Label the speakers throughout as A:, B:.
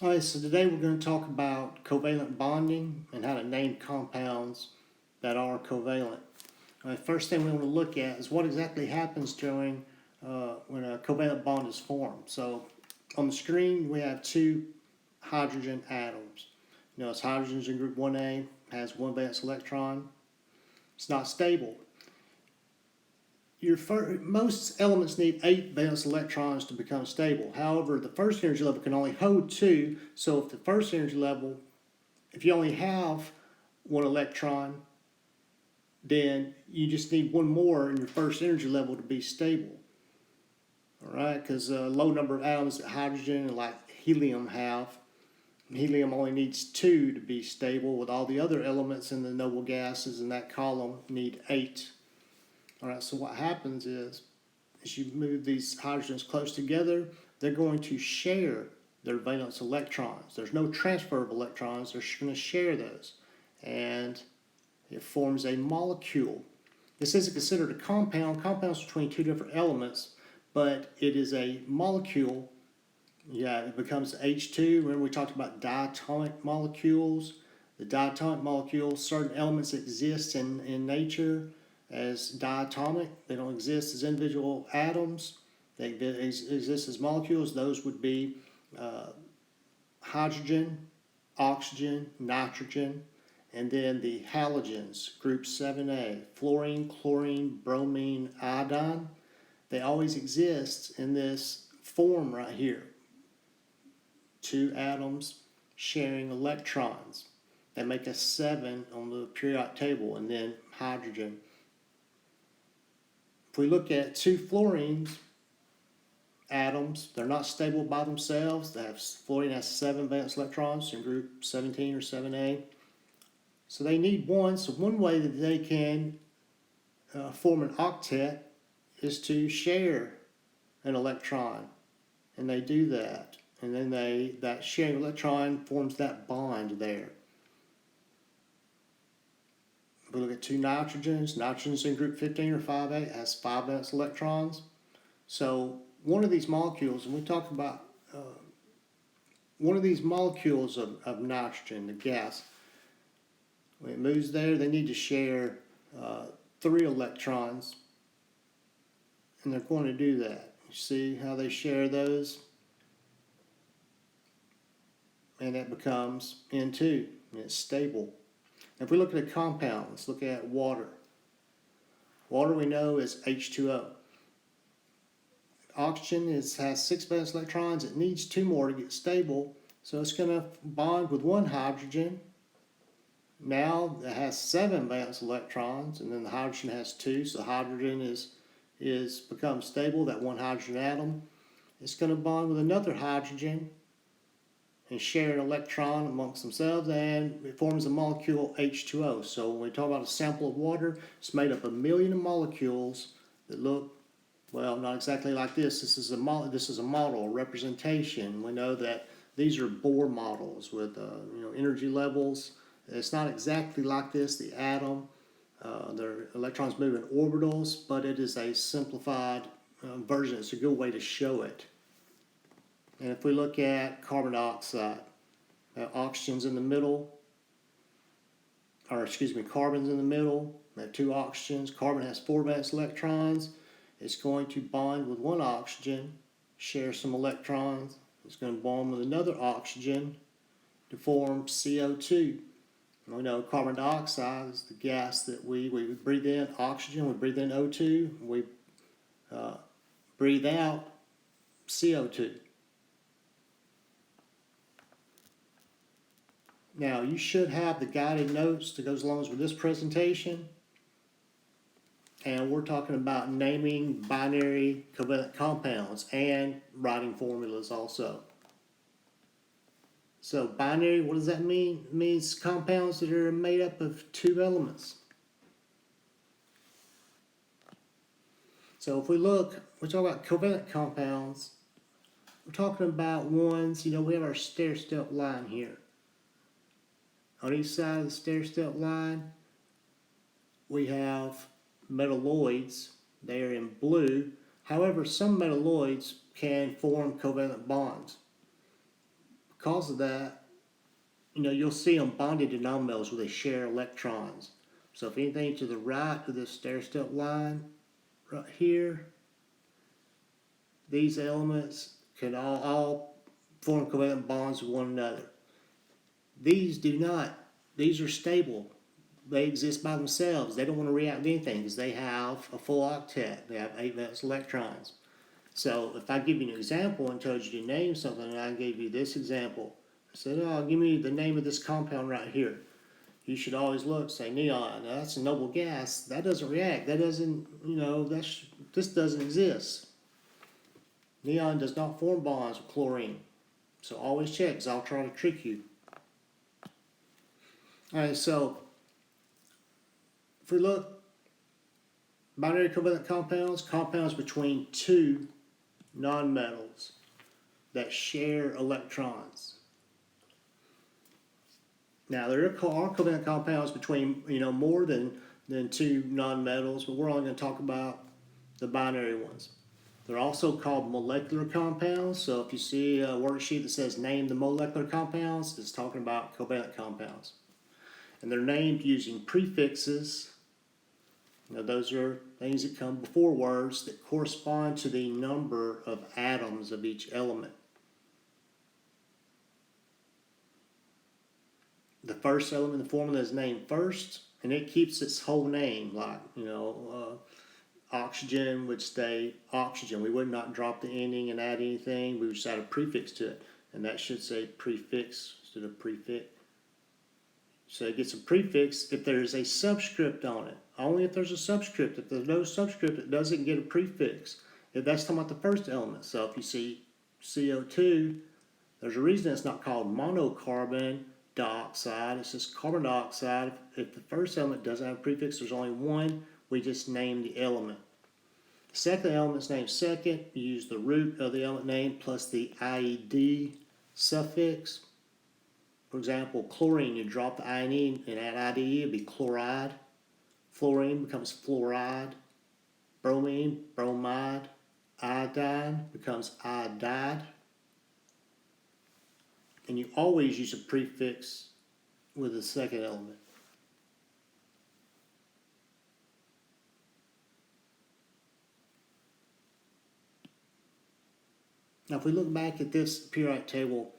A: Alright, so today we're going to talk about covalent bonding and how to name compounds that are covalent. Alright, first thing we want to look at is what exactly happens during when a covalent bond is formed. So on the screen we have two hydrogen atoms. It's hydrogen's in group 1A, has one valence electron. It's not stable. Most elements need 8 valence electrons to become stable. However, the first energy level can only hold 2, so if the first energy level, if you only have 1 electron, then you just need 1 more in your first energy level to be stable. Alright, because a low number of atoms that hydrogen and like helium have, helium only needs 2 to be stable, with all the other elements in the noble gases in that column need 8. Alright, so what happens is, as you move these hydrogens close together, they're going to share their valence electrons. There's no transfer of electrons, they're going to share those. And it forms a molecule. This isn't considered a compound. Compounds between two different elements, but it is a molecule. Yeah, it becomes H2. Remember we talked about diatomic molecules. The diatomic molecules, certain elements exist in nature as diatomic. They don't exist as individual atoms. They exist as molecules. Those would be hydrogen, oxygen, nitrogen, and then the halogens, group 7A, fluorine, chlorine, bromine, iodine. They always exist in this form right here. Two atoms sharing electrons. They make a 7 on the periodic table, and then hydrogen. If we look at two fluorines atoms, they're not stable by themselves. Fluorine has 7 valence electrons in group 17 or 7A. So they need one. So one way that they can form an octet is to share an electron, and they do that. And then that sharing electron forms that bond there. If we look at two nitrogens, nitrogen's in group 15 or 5A, has 5 valence electrons. So one of these molecules, and we talked about one of these molecules of nitrogen, the gas, when it moves there, they need to share 3 electrons, and they're going to do that. You see how they share those? And it becomes N2, and it's stable. If we look at a compound, let's look at water. Water we know is H2O. Oxygen has 6 valence electrons. It needs 2 more to get stable, so it's going to bond with one hydrogen. Now it has 7 valence electrons, and then the hydrogen has 2, so hydrogen is becomes stable. That one hydrogen atom, it's going to bond with another hydrogen and share an electron amongst themselves, and it forms a molecule H2O. So when we talk about a sample of water, it's made up of 1 million molecules that look, well, not exactly like this. This is a model, a representation. We know that these are Bohr models with energy levels. It's not exactly like this, the atom. Their electrons move in orbitals, but it is a simplified version. It's a good way to show it. And if we look at carbon dioxide, oxygen's in the middle, carbon's in the middle. We have 2 oxygens. Carbon has 4 valence electrons. It's going to bond with one oxygen, share some electrons. It's going to bond with another oxygen to form CO2. We know carbon dioxide is the gas that we breathe in. Oxygen, we breathe in O2. We breathe out CO2. Now, you should have the guided notes that goes along with this presentation. And we're talking about naming binary covalent compounds and writing formulas also. So binary, what does that mean? It means compounds that are made up of 2 elements. So if we talk about covalent compounds, we're talking about ones, we have our stair-step line here. On each side of the stair-step line, we have metalloids. They are in blue. However, some metalloids can form covalent bonds. because of that, you'll see them bonded to nonmetals where they share electrons. So if anything to the right of this stair-step line right here, these elements can all form covalent bonds with one another. These do not. These are stable. They exist by themselves. They don't want to react with anything because they have a full octet. They have 8 valence electrons. So if I give you an example and told you to name something, and I gave you this example, I said, oh, give me the name of this compound right here. You should always look, say neon. Now, that's a noble gas. That doesn't react. That doesn't, this doesn't exist. Neon does not form bonds with chlorine. So always check, because I'll try to trick you. Alright, so if we look, binary covalent compounds between two nonmetals that share electrons. Now there are covalent compounds between more than two nonmetals, but we're only going to talk about the binary ones. They're also called molecular compounds. So if you see a worksheet that says name the molecular compounds, it's talking about covalent compounds. And they're named using prefixes. Those are things that come before words that correspond to the number of atoms of each element. The first element in the formula is named first, and it keeps its whole name, like, oxygen would stay oxygen. We would not drop the ending and add anything. We would just add a prefix to it, and that should say prefix instead of prefix. So it gets a prefix if there's a subscript on it. Only if there's a subscript. If there's no subscript, it doesn't get a prefix. If that's talking about the first element. So if you see CO2, there's a reason it's not called monocarbon dioxide. It's just carbon dioxide. If the first element doesn't have a prefix, there's only one. We just name the element. The second element's named second. You use the root of the element name plus the IED suffix. For example, chlorine, you drop the INE and add IDE, it'd be chloride. Fluorine becomes fluoride. Bromine, bromide. Iodine becomes iodide. And you always use a prefix with the second element. Now if we look back at this periodic table,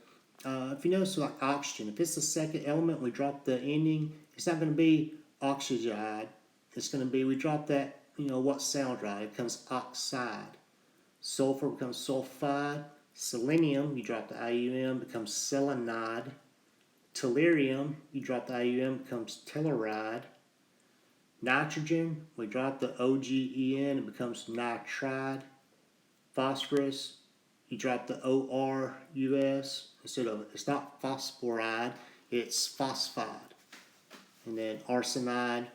A: if you notice like oxygen, if it's the second element, we drop the ending, it's not going to be oxygenide. It's going to be, we drop that, what sound right, it becomes oxide. Sulfur becomes sulfide. Selenium, you drop the IUM, becomes selenide. Tellurium, you drop the IUM, becomes telluride. Nitrogen, we drop the OGEN, it becomes nitride. Phosphorus, you drop the ORUS instead of, it's not phosphoride, it's phosphide. And then arsenide.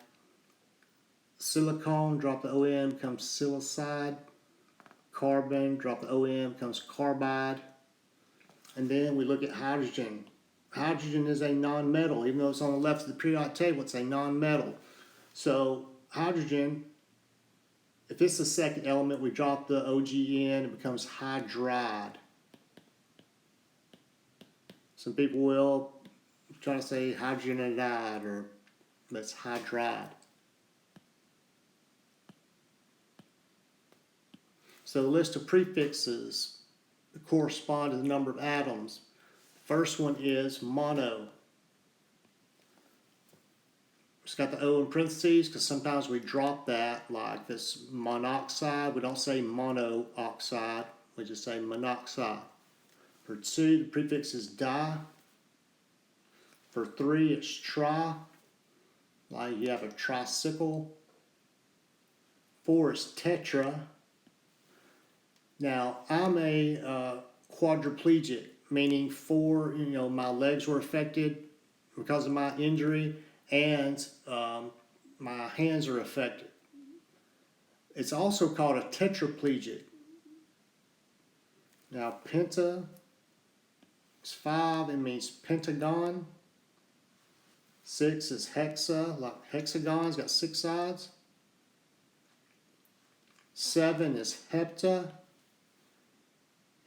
A: Silicon, drop the OM, becomes silicide. Carbon, drop the OM, becomes carbide. And then we look at hydrogen. Hydrogen is a nonmetal, even though it's on the left of the periodic table, it's a nonmetal. So hydrogen, if it's the second element, we drop the OGN, it becomes hydride. Some people will try to say hydrogenide, or that's hydride. So the list of prefixes correspond to the number of atoms. First one is mono. It's got the O in parentheses because sometimes we drop that, like this monoxide. We don't say monooxide, we just say monoxide. For 2, the prefix is di. For 3, it's tri. Like you have a tricycle. 4 is tetra. Now, I'm a quadriplegic, meaning 4, my legs were affected because of my injury, and my hands are affected. It's also called a tetraplegic. Now, penta is 5, it means pentagon. 6 is hexa, like hexagons, got 6 sides. 7 is hepta.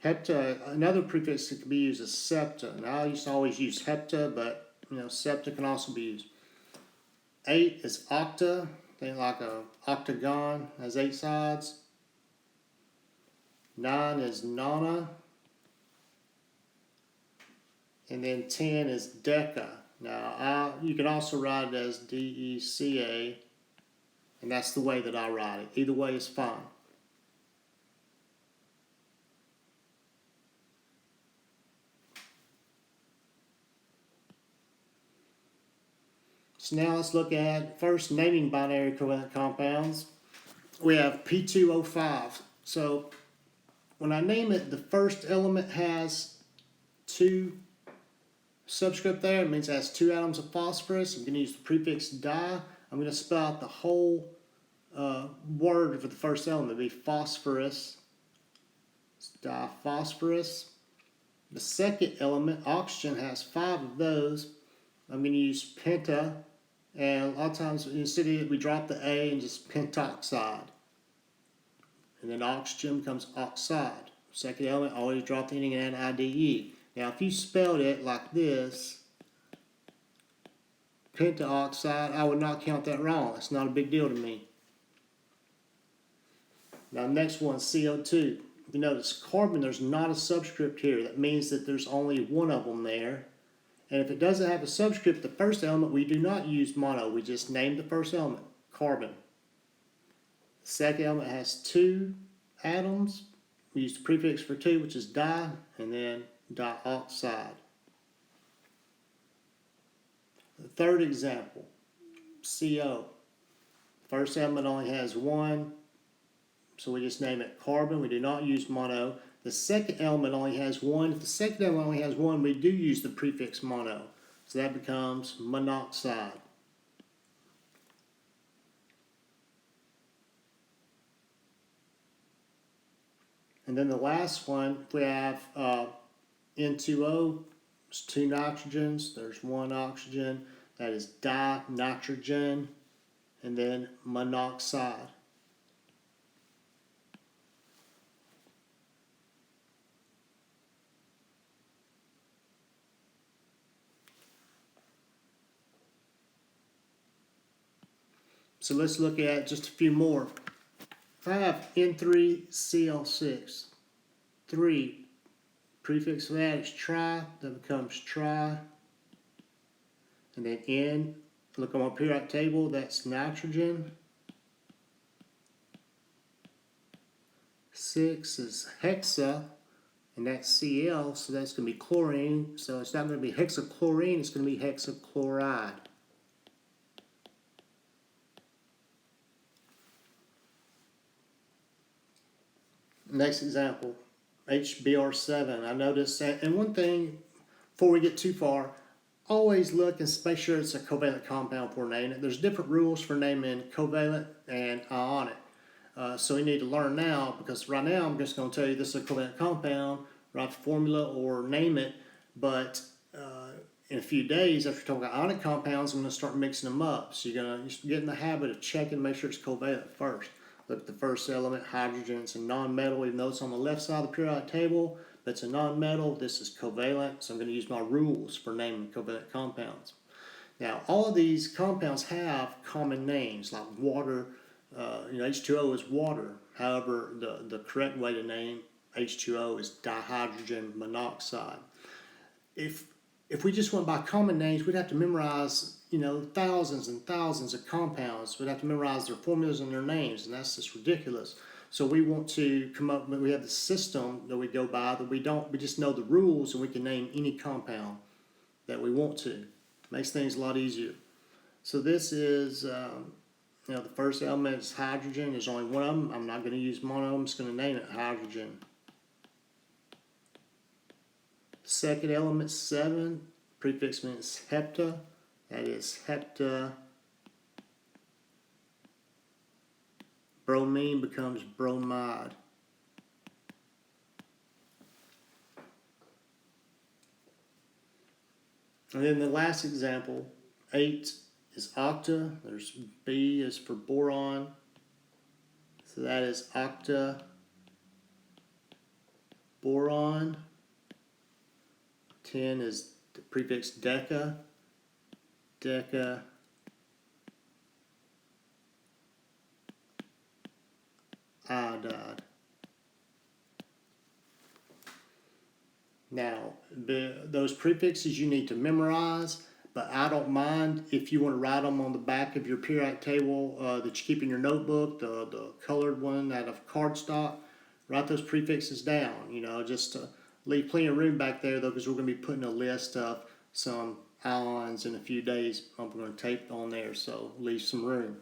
A: Hepta, another prefix that can be used is septa. Now I used to always use hepta, but septa can also be used. 8 is octa, think like a octagon, has 8 sides. 9 is nona. And then 10 is deca. Now you can also write it as D-E-C-A, and that's the way that I write it. Either way is fine. So now let's look at first naming binary covalent compounds. We have P2O5. So when I name it, the first element has 2 subscript there. It means it has 2 atoms of phosphorus. I'm going to use the prefix di. I'm going to spell out the whole word for the first element. It'll be phosphorus. It's diphosphorus. The second element, oxygen, has 5 of those. I'm going to use penta. And a lot of times instead of we drop the A and just pentoxide. And then oxygen becomes oxide. Second element, always drop the ending and add IDE. Now if you spelled it like this, pentaoxide, I would not count that wrong. It's not a big deal to me. Now next one, CO2. If you notice carbon, there's not a subscript here. That means that there's only one of them there. And if it doesn't have a subscript, the first element, we do not use mono. We just name the first element, carbon. The second element has 2 atoms. We use the prefix for 2, which is di, and then dioxide. The third example, CO. First element only has 1, so we just name it carbon. We do not use mono. The second element only has 1. If the second element only has 1, we do use the prefix mono. So that becomes monoxide. And then the last one, if we have N2O, it's 2 nitrogens, there's 1 oxygen, that is dinitrogen, and then monoxide. So let's look at just a few more. If I have N3Cl6, 3, prefix for that is tri, that becomes tri. And then N, look on my periodic table, that's nitrogen. 6 is hexa, and that's Cl, so that's going to be chlorine. So it's not going to be hexachlorine, it's going to be hexachloride. Next example, HBr7. I noticed that, and one thing, before we get too far, always look and make sure it's a covalent compound before naming it. There's different rules for naming covalent and ionic. So we need to learn now, because right now I'm just going to tell you this is a covalent compound, write the formula or name it, but in a few days after talking about ionic compounds, I'm going to start mixing them up. So you're going to get in the habit of checking, make sure it's covalent first. Look at the first element, hydrogen. It's a non-metal, even though it's on the left side of the periodic table, but it's a non-metal. This is covalent, so I'm going to use my rules for naming covalent compounds. Now, all of these compounds have common names, like water. H2O is water. However, the correct way to name H2O is dihydrogen monoxide. If we just went by common names, we'd have to memorize thousands and thousands of compounds. We'd have to memorize their formulas and their names, and that's just ridiculous. So we want to come up with, we have the system that we go by that we just know the rules, and we can name any compound that we want to. Makes things a lot easier. So this is, the first element is hydrogen. There's only one of them. I'm not going to use mono. I'm just going to name it hydrogen. Second element, 7. Prefix means hepta. That is hepta. Bromine becomes bromide. And then the last example, 8 is octa. There's B is for boron. So that is octa boron. 10 is the prefix deca, deca, iodide. Now, those prefixes you need to memorize, but I don't mind if you want to write them on the back of your periodic table that you keep in your notebook, the colored one out of cardstock. Write those prefixes down, you know, just to leave plenty of room back there, though, because we're going to be putting a list of some ions in a few days. I'm going to tape on there, so leave some room.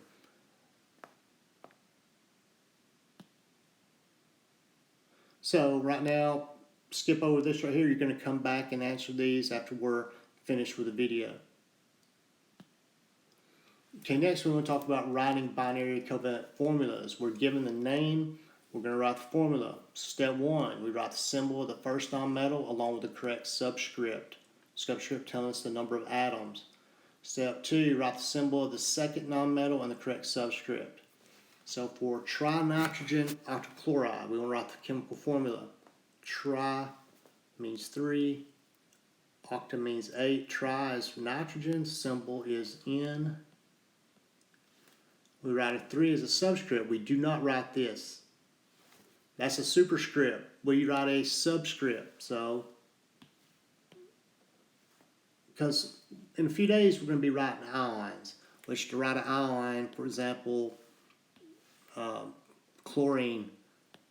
A: So right now, skip over this right here. You're going to come back and answer these after we're finished with the video. Okay, next we want to talk about writing binary covalent formulas. We're given the name, we're going to write the formula. Step 1, we write the symbol of the first nonmetal along with the correct subscript. Subscript telling us the number of atoms. Step 2, write the symbol of the second nonmetal and the correct subscript. So for trinitrogen octochloride, we want to write the chemical formula. Tri means 3, octa means 8, tri is nitrogen, symbol is N. We write a 3 as a subscript. We do not write this. That's a superscript. We write a subscript. So, because in a few days we're going to be writing ions, which to write an ion, for example, chlorine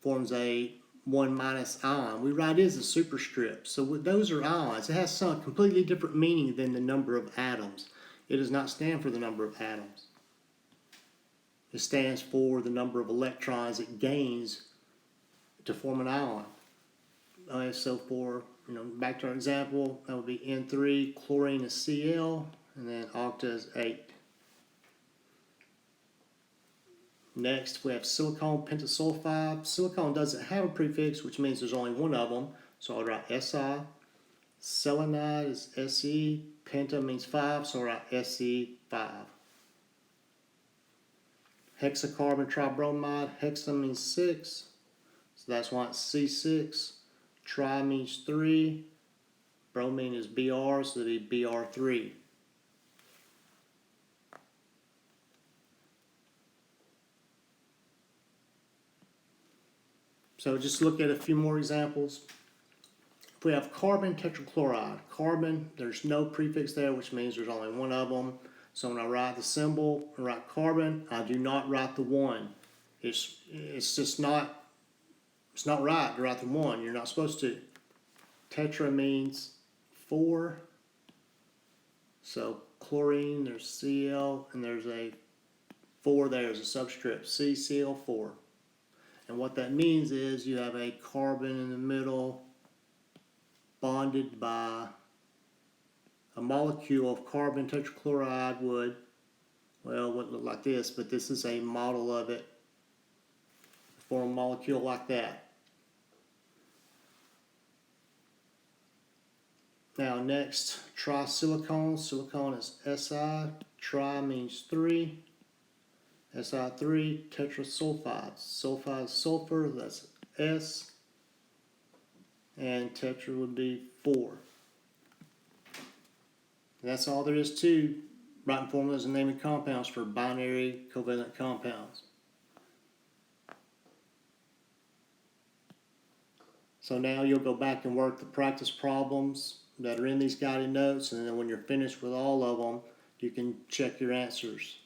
A: forms a 1 minus ion. We write it as a superscript. So those are ions. It has some completely different meaning than the number of atoms. It does not stand for the number of atoms. It stands for the number of electrons it gains to form an ion. So for, back to our example, that would be N3, chlorine is Cl, and then octa is 8. Next, we have silicon pentasulfide. Silicon doesn't have a prefix, which means there's only one of them. So I'll write Si. Selenide is Se. Penta means 5, so I'll write Se5. Hexacarbon tribromide. Hexa means 6, so that's why it's C6. Tri means 3. Bromine is Br, so it'd be Br3. So just look at a few more examples. If we have carbon tetrachloride, carbon, there's no prefix there, which means there's only one of them. So when I write the symbol, I write carbon, I do not write the 1. It's just not, it's not right to write the 1. You're not supposed to. Tetra means 4. So chlorine, there's Cl, and there's a 4 there as a subscript, CCl4. And what that means is you have a carbon in the middle bonded by a molecule of carbon tetrachloride would, well, it wouldn't look like this, but this is a model of it. Form a molecule like that. Now next, trisilicon. Silicon is Si. Tri means 3. Si3, tetrasulfide. Sulfide is sulfur, that's S. And tetra would be 4. And that's all there is to writing formulas and naming compounds for binary covalent compounds. So now you'll go back and work the practice problems that are in these guided notes, and then when you're finished with all of them, you can check your answers.